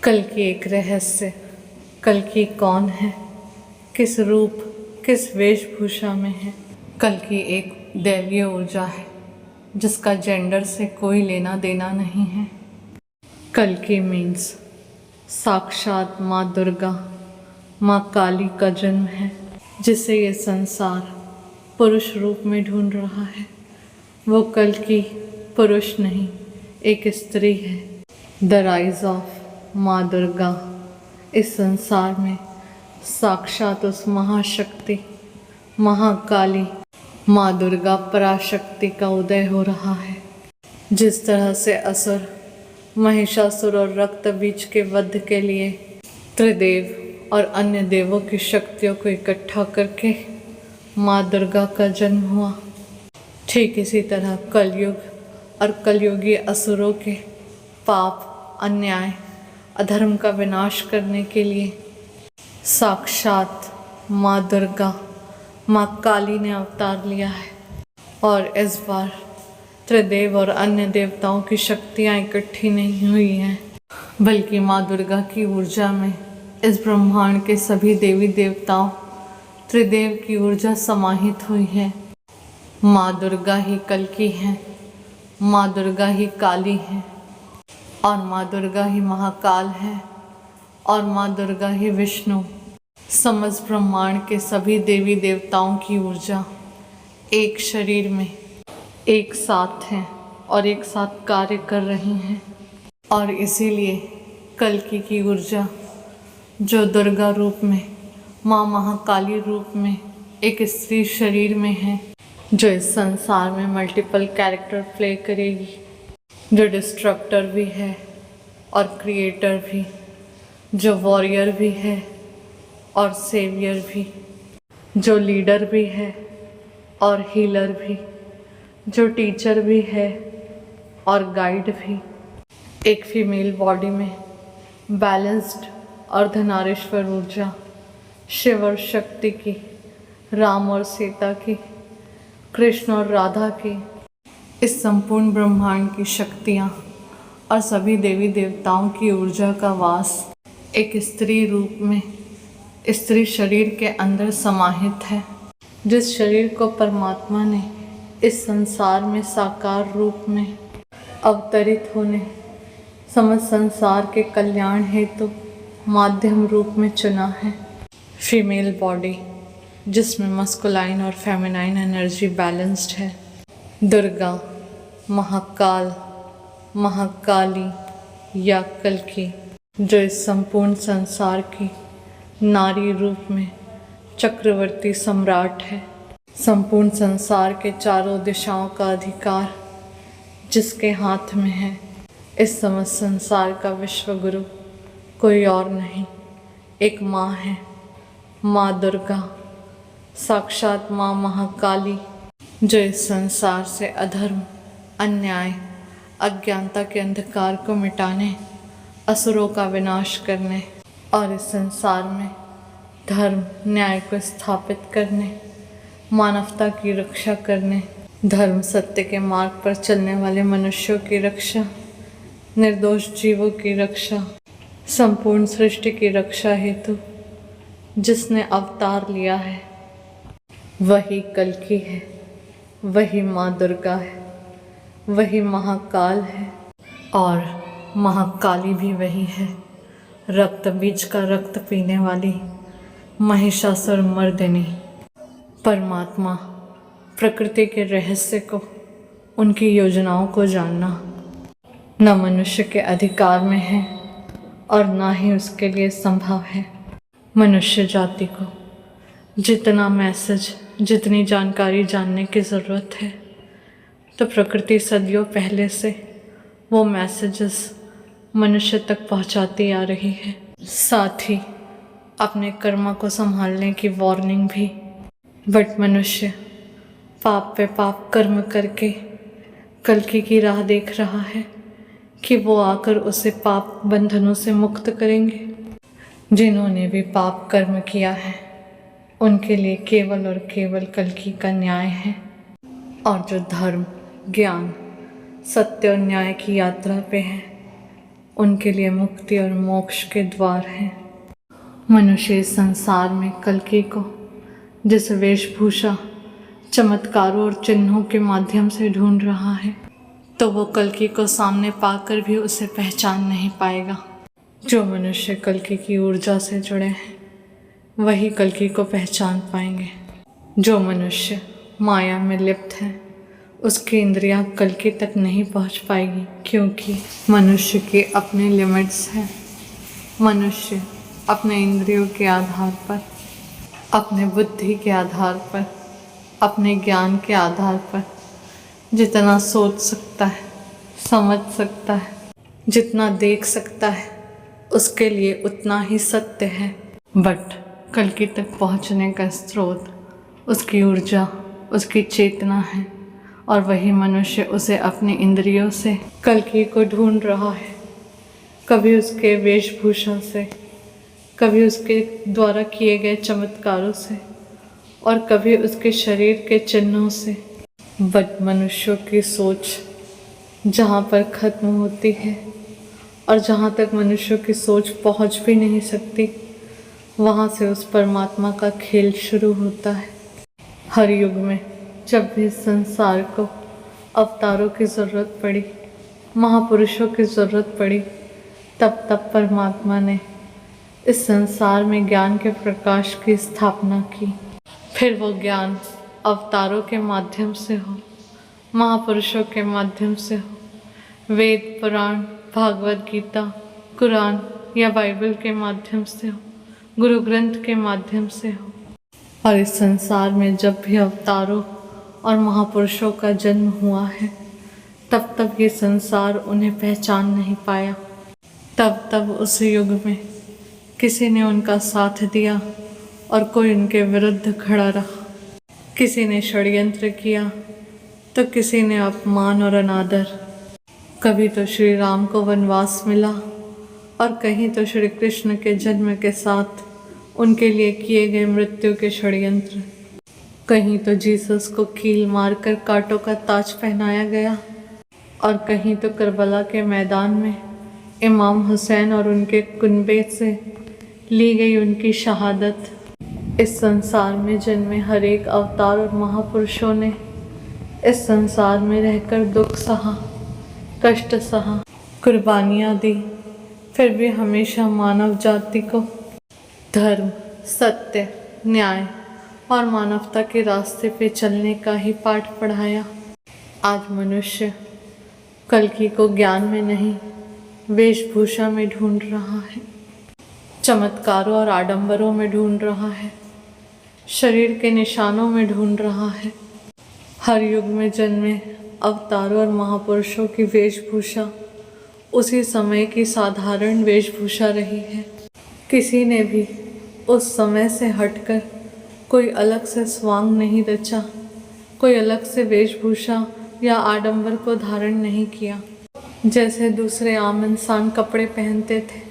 कल की एक रहस्य। कल की कौन है, किस रूप किस वेशभूषा में है। कल की एक दैवीय ऊर्जा है जिसका जेंडर से कोई लेना देना नहीं है। कल की मीन्स साक्षात माँ दुर्गा, माँ काली का जन्म है, जिसे ये संसार पुरुष रूप में ढूंढ रहा है। वो कल की पुरुष नहीं, एक स्त्री है। द राइज ऑफ माँ दुर्गा। इस संसार में साक्षात उस महाशक्ति महाकाली माँ दुर्गा पराशक्ति का उदय हो रहा है। जिस तरह से असुर महिषासुर और रक्त बीज के वध के लिए त्रिदेव और अन्य देवों की शक्तियों को इकट्ठा करके माँ दुर्गा का जन्म हुआ, ठीक इसी तरह कलयुग और कलयुगी असुरों के पाप, अन्याय, अधर्म का विनाश करने के लिए साक्षात माँ दुर्गा, माँ काली ने अवतार लिया है। और इस बार त्रिदेव और अन्य देवताओं की शक्तियाँ इकट्ठी नहीं हुई हैं, बल्कि माँ दुर्गा की ऊर्जा में इस ब्रह्मांड के सभी देवी देवताओं त्रिदेव की ऊर्जा समाहित हुई है। माँ दुर्गा ही कल की है, माँ दुर्गा ही काली है, और माँ दुर्गा ही महाकाल है, और माँ दुर्गा ही विष्णु। समस्त ब्रह्मांड के सभी देवी देवताओं की ऊर्जा एक शरीर में एक साथ हैं और एक साथ कार्य कर रही हैं। और इसीलिए कल्कि की ऊर्जा जो दुर्गा रूप में, माँ महाकाली रूप में एक स्त्री शरीर में है, जो इस संसार में मल्टीपल कैरेक्टर प्ले करेगी, जो डिस्ट्रक्टर भी है और क्रिएटर भी, जो वॉरियर भी है और सेवियर भी, जो लीडर भी है और हीलर भी, जो टीचर भी है और गाइड भी। एक फीमेल बॉडी में बैलेंस्ड अर्धनारीश्वर ऊर्जा, शिव और शक्ति की, राम और सीता की, कृष्ण और राधा की, इस संपूर्ण ब्रह्मांड की शक्तियाँ और सभी देवी देवताओं की ऊर्जा का वास एक स्त्री रूप में, स्त्री शरीर के अंदर समाहित है। जिस शरीर को परमात्मा ने इस संसार में साकार रूप में अवतरित होने, समस्त संसार के कल्याण हेतु माध्यम रूप में चुना है। फीमेल बॉडी जिसमें मस्कुलाइन और फेमिनाइन एनर्जी बैलेंस्ड है। दुर्गा, महाकाल, महाकाली या कल्कि, जो इस संपूर्ण संसार की नारी रूप में चक्रवर्ती सम्राट है। संपूर्ण संसार के चारों दिशाओं का अधिकार जिसके हाथ में है। इस समस्त संसार का विश्व गुरु कोई और नहीं, एक माँ है, माँ दुर्गा, साक्षात माँ महाकाली, जो इस संसार से अधर्म, अन्याय, अज्ञानता के अंधकार को मिटाने, असुरों का विनाश करने और इस संसार में धर्म न्याय को स्थापित करने, मानवता की रक्षा करने, धर्म सत्य के मार्ग पर चलने वाले मनुष्यों की रक्षा, निर्दोष जीवों की रक्षा, संपूर्ण सृष्टि की रक्षा हेतु जिसने अवतार लिया है, वही कल्कि है, वही माँ दुर्गा है, वही महाकाल है। और महाकाली भी वही है, रक्त बीज का रक्त पीने वाली महिषासुर मर्दिनी। परमात्मा प्रकृति के रहस्य को, उनकी योजनाओं को जानना न मनुष्य के अधिकार में है और ना ही उसके लिए संभव है। मनुष्य जाति को जितना मैसेज, जितनी जानकारी जानने की ज़रूरत है, तो प्रकृति सदियों पहले से वो मैसेजेस मनुष्य तक पहुंचाती आ रही है। साथ ही अपने कर्म को संभालने की वार्निंग भी। बट मनुष्य पाप पे पाप कर्म करके कल्कि की राह देख रहा है कि वो आकर उसे पाप बंधनों से मुक्त करेंगे। जिन्होंने भी पाप कर्म किया है उनके लिए केवल और केवल कल्कि का न्याय है। और जो धर्म, ज्ञान, सत्य और न्याय की यात्रा पे है, उनके लिए मुक्ति और मोक्ष के द्वार हैं। मनुष्य इस संसार में कल्कि को जिस वेशभूषा, चमत्कारों और चिन्हों के माध्यम से ढूंढ रहा है, तो वो कल्कि को सामने पाकर भी उसे पहचान नहीं पाएगा। जो मनुष्य कल्कि की ऊर्जा से जुड़े हैं वही कल्कि को पहचान पाएंगे। जो मनुष्य माया में लिप्त है उसकी इंद्रियां कल्कि तक नहीं पहुंच पाएगी, क्योंकि मनुष्य के अपने लिमिट्स हैं। मनुष्य अपने इंद्रियों के आधार पर, अपने बुद्धि के आधार पर, अपने ज्ञान के आधार पर जितना सोच सकता है, समझ सकता है, जितना देख सकता है, उसके लिए उतना ही सत्य है। बट कल्कि तक पहुंचने का स्रोत उसकी ऊर्जा, उसकी चेतना है, और वही मनुष्य उसे अपनी इंद्रियों से कल्कि को ढूंढ रहा है। कभी उसके वेशभूषा से, कभी उसके द्वारा किए गए चमत्कारों से, और कभी उसके शरीर के चिन्हों से। बट मनुष्यों की सोच जहाँ पर ख़त्म होती है और जहाँ तक मनुष्यों की सोच पहुँच भी नहीं सकती, वहाँ से उस परमात्मा का खेल शुरू होता है। हर युग में जब भी इस संसार को अवतारों की ज़रूरत पड़ी, महापुरुषों की ज़रूरत पड़ी, तब तब परमात्मा ने इस संसार में ज्ञान के प्रकाश की स्थापना की। फिर वो ज्ञान अवतारों के माध्यम से हो, महापुरुषों के माध्यम से हो, वेद, पुराण, भागवत गीता, कुरान या बाइबल के माध्यम से हो, गुरु ग्रंथ के माध्यम से हो। और इस संसार में जब भी अवतारों और महापुरुषों का जन्म हुआ है, तब तब ये संसार उन्हें पहचान नहीं पाया। तब तब उस युग में किसी ने उनका साथ दिया और कोई उनके विरुद्ध खड़ा रहा। किसी ने षड्यंत्र किया तो किसी ने अपमान और अनादर। कभी तो श्री राम को वनवास मिला और कहीं तो श्री कृष्ण के जन्म के साथ उनके लिए किए गए मृत्यु के षड्यंत्र। कहीं तो जीसस को कील मारकर कांटों का ताज पहनाया गया, और कहीं तो करबला के मैदान में इमाम हुसैन और उनके कुनबे से ली गई उनकी शहादत। इस संसार में जन्मे हर एक अवतार और महापुरुषों ने इस संसार में रहकर दुख सहा, कष्ट सहा, कुर्बानियाँ दी, फिर भी हमेशा मानव जाति को धर्म, सत्य, न्याय और मानवता के रास्ते पे चलने का ही पाठ पढ़ाया। आज मनुष्य कल्कि को ज्ञान में नहीं, वेशभूषा में ढूंढ रहा है, चमत्कारों और आडंबरों में ढूंढ रहा है, शरीर के निशानों में ढूंढ रहा है। हर युग में जन्मे अवतारों और महापुरुषों की वेशभूषा उसी समय की साधारण वेशभूषा रही है। किसी ने भी उस समय से हटकर कोई अलग से स्वांग नहीं रचा, कोई अलग से वेशभूषा या आडंबर को धारण नहीं किया। जैसे दूसरे आम इंसान कपड़े पहनते थे,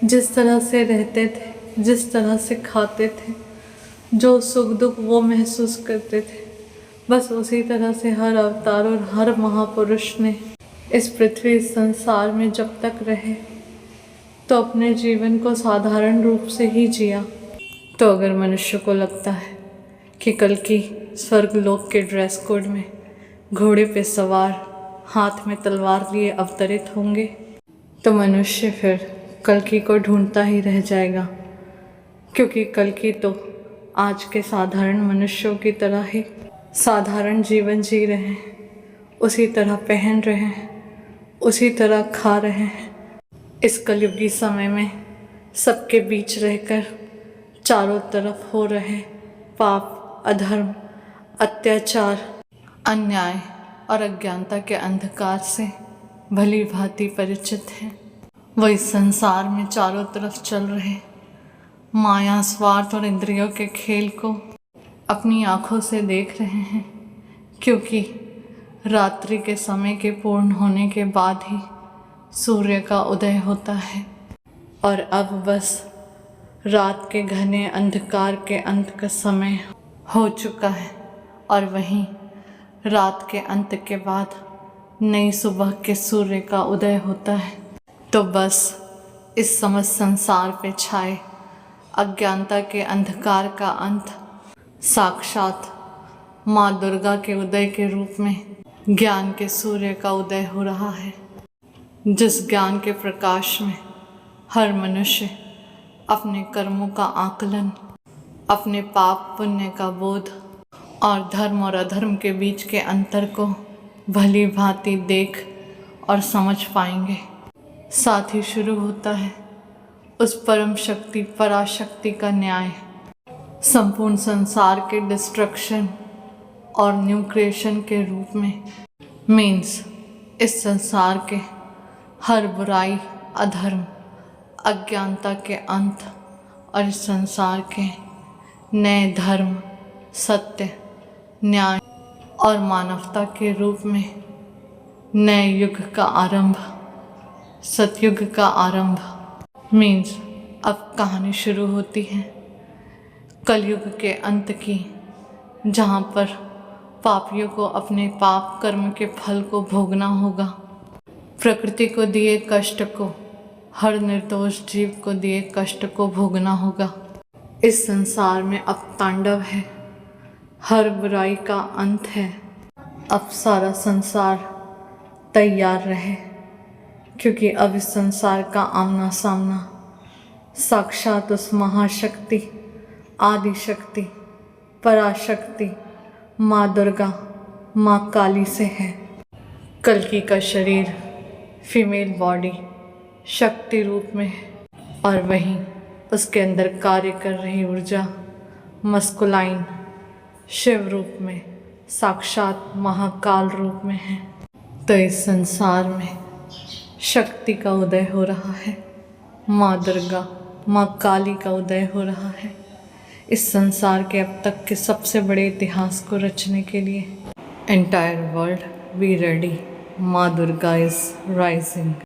जिस तरह से रहते थे, जिस तरह से खाते थे, जो सुख दुख वो महसूस करते थे, बस उसी तरह से हर अवतार और हर महापुरुष ने इस पृथ्वी, इस संसार में जब तक रहे तो अपने जीवन को साधारण रूप से ही जिया। तो अगर मनुष्य को लगता है कि कल्कि स्वर्गलोक के ड्रेस कोड में घोड़े पे सवार, हाथ में तलवार लिए अवतरित होंगे, तो मनुष्य फिर कल्कि को ढूंढता ही रह जाएगा। क्योंकि कल्कि तो आज के साधारण मनुष्यों की तरह ही साधारण जीवन जी रहे हैं, उसी तरह पहन रहे हैं, उसी तरह खा रहे हैं। इस कलयुगी समय में सबके बीच रहकर चारों तरफ हो रहे पाप, अधर्म, अत्याचार, अन्याय और अज्ञानता के अंधकार से भली भांति परिचित हैं। वो इस संसार में चारों तरफ चल रहे माया, स्वार्थ और इंद्रियों के खेल को अपनी आँखों से देख रहे हैं, क्योंकि रात्रि के समय के पूर्ण होने के बाद ही सूर्य का उदय होता है। और अब बस रात के घने अंधकार के अंत का समय हो चुका है, और वहीं रात के अंत के बाद नई सुबह के सूर्य का उदय होता है। तो बस इस समस्त संसार पे छाए अज्ञानता के अंधकार का अंत साक्षात माँ दुर्गा के उदय के रूप में ज्ञान के सूर्य का उदय हो रहा है, जिस ज्ञान के प्रकाश में हर मनुष्य अपने कर्मों का आकलन, अपने पाप पुण्य का बोध और धर्म और अधर्म के बीच के अंतर को भली भांति देख और समझ पाएंगे। साथ ही शुरू होता है उस परम शक्ति पराशक्ति का न्याय, संपूर्ण संसार के डिस्ट्रक्शन और न्यू क्रिएशन के रूप में। मीन्स इस संसार के हर बुराई, अधर्म, अज्ञानता के अंत और इस संसार के नए धर्म, सत्य, न्याय और मानवता के रूप में नए युग का आरंभ, सतयुग का आरंभ। मीन्स अब कहानी शुरू होती है कलयुग के अंत की, जहाँ पर पापियों को अपने पाप कर्म के फल को भोगना होगा। प्रकृति को दिए कष्ट को, हर निर्दोष जीव को दिए कष्ट को भोगना होगा। इस संसार में अब तांडव है, हर बुराई का अंत है। अब सारा संसार तैयार रहे, क्योंकि अब इस संसार का आमना सामना साक्षात उस महाशक्ति, आदि शक्ति, पराशक्ति माँ दुर्गा, माँ काली से है। कल्कि का शरीर फीमेल बॉडी शक्ति रूप में है, और वहीं उसके अंदर कार्य कर रही ऊर्जा मस्कुलाइन शिव रूप में, साक्षात महाकाल रूप में है। तो इस संसार में शक्ति का उदय हो रहा है, माँ दुर्गा, माँ काली का उदय हो रहा है इस संसार के अब तक के सबसे बड़े इतिहास को रचने के लिए। एंटायर वर्ल्ड बी रेडी, माँ दुर्गा इज राइजिंग।